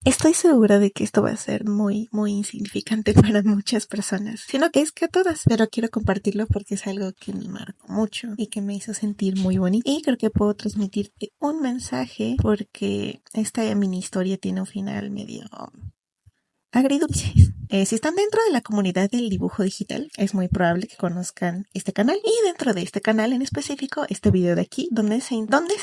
Estoy segura de que esto va a ser muy, muy insignificante para muchas personas, sino que es que a todas, pero quiero compartirlo porque es algo que me marcó mucho y que me hizo sentir muy bonito. Y creo que puedo transmitirte un mensaje porque esta mini historia tiene un final medio agridulces. Si están dentro de la comunidad del dibujo digital, es muy probable que conozcan este canal. Y dentro de este canal en específico, este video de aquí, donde se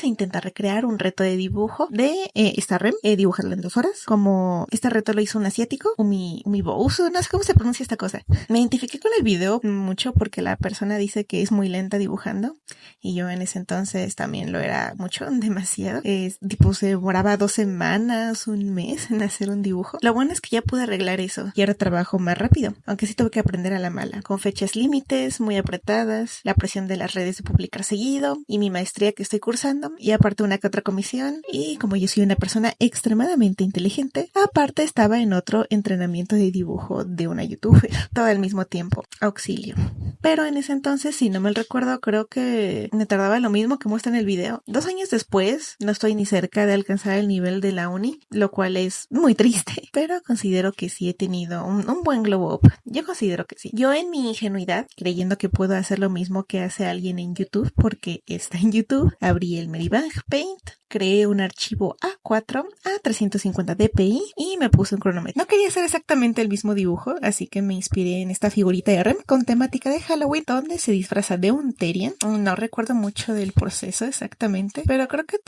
intenta recrear un reto de dibujo de esta REM, dibujarla en 2 horas. Como este reto lo hizo un asiático, Umibousu, no sé cómo se pronuncia esta cosa. Me identifiqué con el video mucho porque la persona dice que es muy lenta dibujando. Y yo en ese entonces también lo era mucho, demasiado. Tipo, se demoraba 2 semanas, un mes en hacer un dibujo. Lo bueno es que ya pude arreglar eso y ahora trabajo más rápido, aunque sí tuve que aprender a la mala, con fechas límites muy apretadas, la presión de las redes de publicar seguido y mi maestría que estoy cursando y aparte una que otra comisión. Y como yo soy una persona extremadamente inteligente, aparte estaba en otro entrenamiento de dibujo de una youtuber, todo al mismo tiempo, auxilio. Pero en ese entonces, si no me recuerdo, creo que me tardaba lo mismo que muestra en el video. 2 años después, no estoy ni cerca de alcanzar el nivel de la uni, lo cual es muy triste, pero considero que sí he tenido un buen glow up. Yo considero que sí. Yo en mi ingenuidad, creyendo que puedo hacer lo mismo que hace alguien en YouTube, porque está en YouTube, abrí el Medibang Paint, creé un archivo A4 a 350 dpi y me puse un cronómetro. No quería hacer exactamente el mismo dibujo, así que me inspiré en esta figurita de REM con temática de Halloween, donde se disfraza de un Therian. No recuerdo mucho del proceso exactamente, pero creo que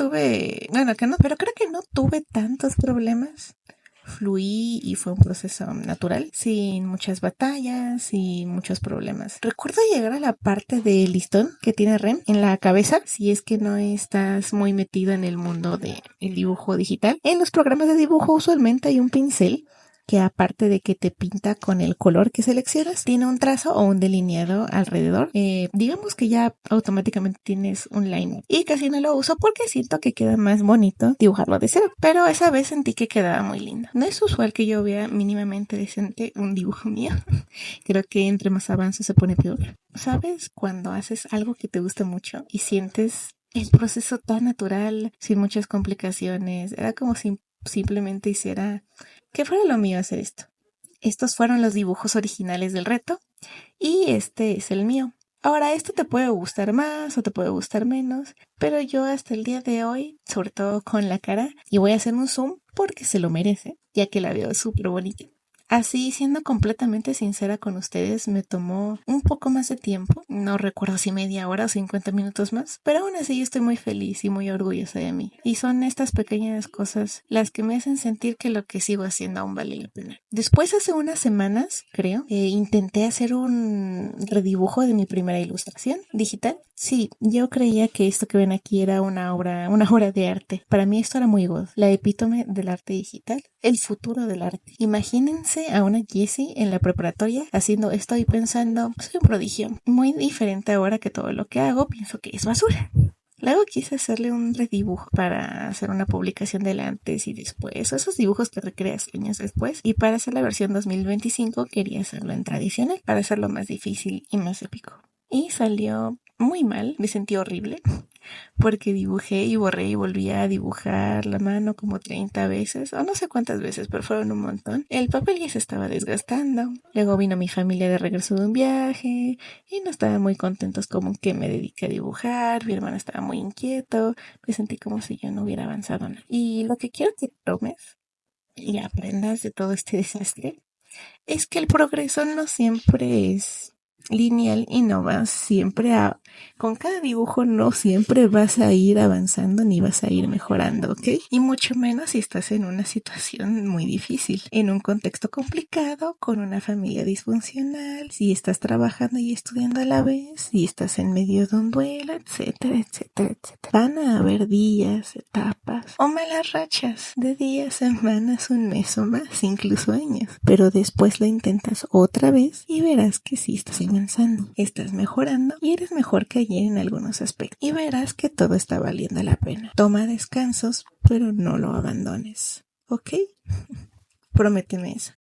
no tuve tantos problemas. Fluí y fue un proceso natural, sin muchas batallas y muchos problemas. Recuerdo llegar a la parte del listón que tiene REM en la cabeza, si es que no estás muy metido en el mundo del dibujo digital. En los programas de dibujo usualmente hay un pincel que aparte de que te pinta con el color que seleccionas, tiene un trazo o un delineado alrededor. Digamos que ya automáticamente tienes un line. Y casi no lo uso porque siento que queda más bonito dibujarlo de cero. Pero esa vez sentí que quedaba muy lindo. No es usual que yo vea mínimamente decente un dibujo mío. Creo que entre más avanzo se pone peor. ¿Sabes? Cuando haces algo que te gusta mucho y sientes el proceso tan natural, sin muchas complicaciones. Era como si simplemente hiciera que fuera lo mío hacer esto. Estos fueron los dibujos originales del reto y este es el mío. Ahora, esto te puede gustar más o te puede gustar menos, pero yo hasta el día de hoy, sobre todo con la cara, y voy a hacer un zoom porque se lo merece, ya que la veo súper bonita. Así, siendo completamente sincera con ustedes, me tomó un poco más de tiempo. No recuerdo si media hora o 50 minutos más, pero aún así yo estoy muy feliz y muy orgullosa de mí. Y son estas pequeñas cosas las que me hacen sentir que lo que sigo haciendo aún vale la pena. Después, hace unas semanas, creo, intenté hacer un redibujo de mi primera ilustración digital. Sí, yo creía que esto que ven aquí era una obra de arte. Para mí esto era muy God, la epítome del arte digital, el futuro del arte. Imagínense a una Jessie en la preparatoria haciendo esto y pensando, soy un prodigio. Muy diferente ahora que todo lo que hago pienso que es basura. Luego quise hacerle un redibujo para hacer una publicación del antes y después, o esos dibujos que recreas años después. Y para hacer la versión 2025 quería hacerlo en tradicional, para hacerlo más difícil y más épico. Y salió muy mal, me sentí horrible, porque dibujé y borré y volví a dibujar la mano como 30 veces, o no sé cuántas veces, pero fueron un montón. El papel ya se estaba desgastando. Luego vino mi familia de regreso de un viaje y no estaban muy contentos como que me dediqué a dibujar. Mi hermano estaba muy inquieto. Me sentí como si yo no hubiera avanzado nada. Y lo que quiero que tomes y aprendas de todo este desastre es que el progreso no siempre es lineal y no vas siempre con cada dibujo no siempre vas a ir avanzando ni vas a ir mejorando, ¿ok? Y mucho menos si estás en una situación muy difícil, en un contexto complicado, con una familia disfuncional, si estás trabajando y estudiando a la vez, si estás en medio de un duelo, etcétera, etcétera, etcétera. Van a haber días, etapas o malas rachas de días, semanas, un mes o más, incluso años, pero después lo intentas otra vez y verás que sí estás avanzando, estás mejorando y eres mejor que ayer en algunos aspectos y verás que todo está valiendo la pena. Toma descansos, pero no lo abandones, ¿ok? Prométeme eso.